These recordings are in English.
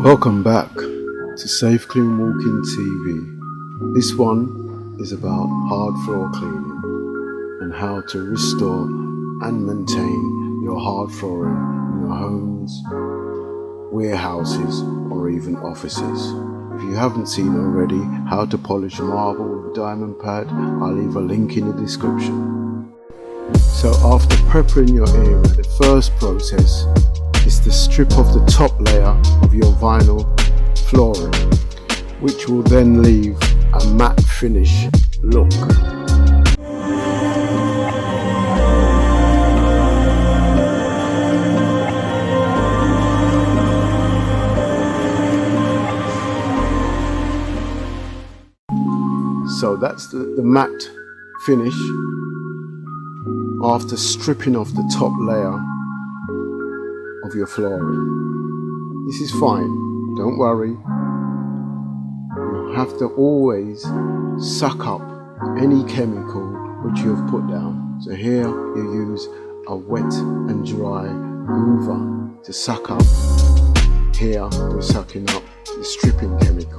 Welcome back to Safeclean-Walkingtv. This one is about hard floor cleaning and how to restore and maintain your hard flooring in your homes, warehouses or even offices. If you haven't seen already how to polish marble with a diamond pad, I'll leave a link in the description. So after prepping your area, the first process is to strip off the top layer of your vinyl flooring, which will then leave a matte finish look. So that's the matte finish after stripping off the top layer of your flooring. This is fine, don't worry. You have to always suck up any chemical which you have put down. So here you use a wet and dry hoover to suck up. Here we're sucking up the stripping chemical.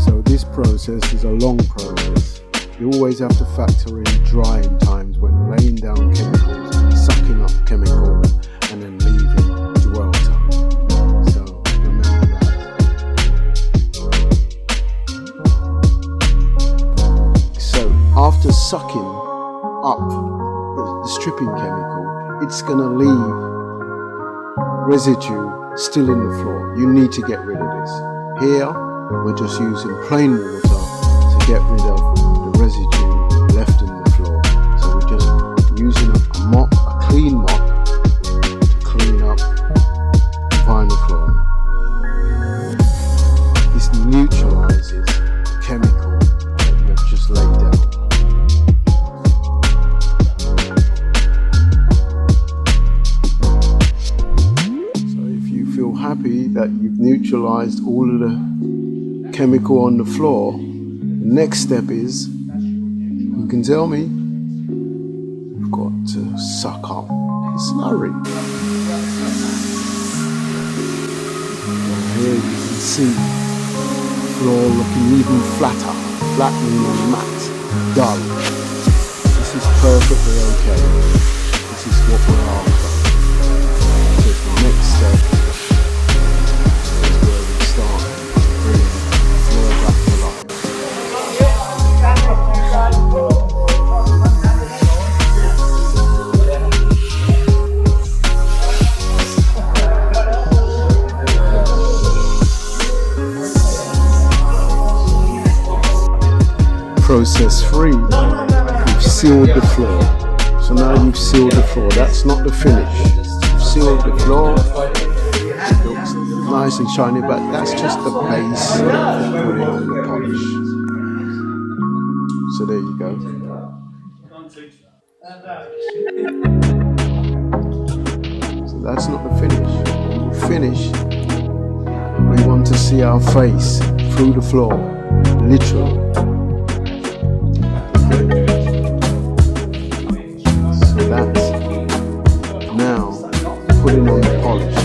So this process is a long process. You always have to factor in drying times when laying down chemicals, sucking up chemicals, and then leaving dwell time. So remember that. So after sucking up the stripping chemical, it's going to leave residue still in the floor. You need to get rid of this. Here we're just using plain water to get rid of the residue left in the floor. So we're just using a mop, a clean mop, to clean up vinyl flooring. This neutralizes the chemical that you have just laid down. So if you feel happy that you've neutralized all of the chemical on the floor, the next step is, you can tell me, you've got to suck up the slurry. And here you can see the floor looking even flatter, flattening and matte, dull. This is perfectly okay. This is what we're after. So the next step is where we start bringing the floor back to life. Process 3, you've sealed the floor. So now you've sealed the floor. That's not the finish. You've sealed the floor. It looks nice and shiny, but that's just the base for putting on the polish. So there you go. So that's not the finish. When we finish, we want to see our face through the floor, literally. So that's now putting on the polish.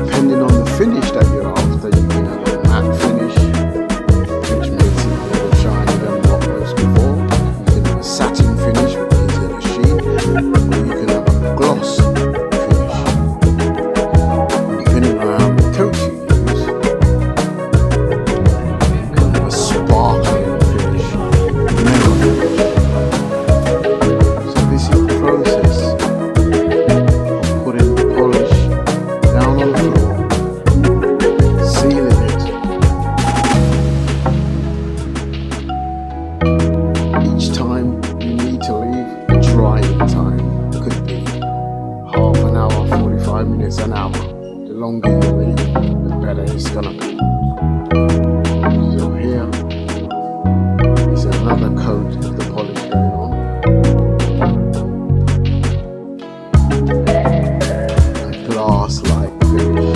Depending on the finish that you're after, you can have a matte finish, which makes it a little shinier than what was before. You can have a satin finish, which is in a sheen, or you can have a gloss finish. Depending on how the coat you use, you can have a sparkling finish. So this is the process of putting the polish down on the floor, sealing it. Each time you need to leave a drying time. It could be half an hour, 45 minutes, an hour. The longer you leave, the better it's gonna be. So here is another coat of the polish going on. A glass-like finish.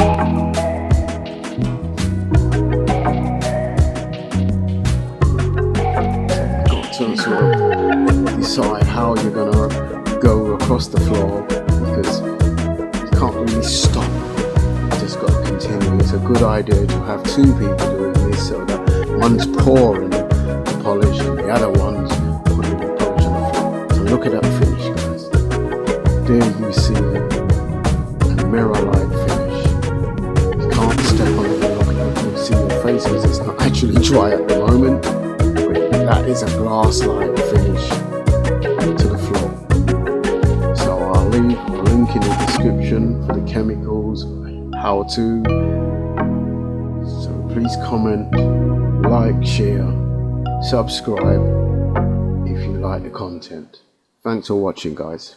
Got to sort of decide how you're going to go across the floor, because you can't really stop. You just got to continue. It's a good idea to have two people doing this, so that one's pouring the polish and the other one's putting the polish on the floor. So look at that finish, guys. There you see a mirror-like finish. You can't step on it and look at it. You see your face because it's not actually dry at the moment. But that is a glass-like finish to the floor. So I'll leave a link in the description for the chemicals, how to. So please comment, like, share, subscribe if you like the content. Thanks for watching, guys.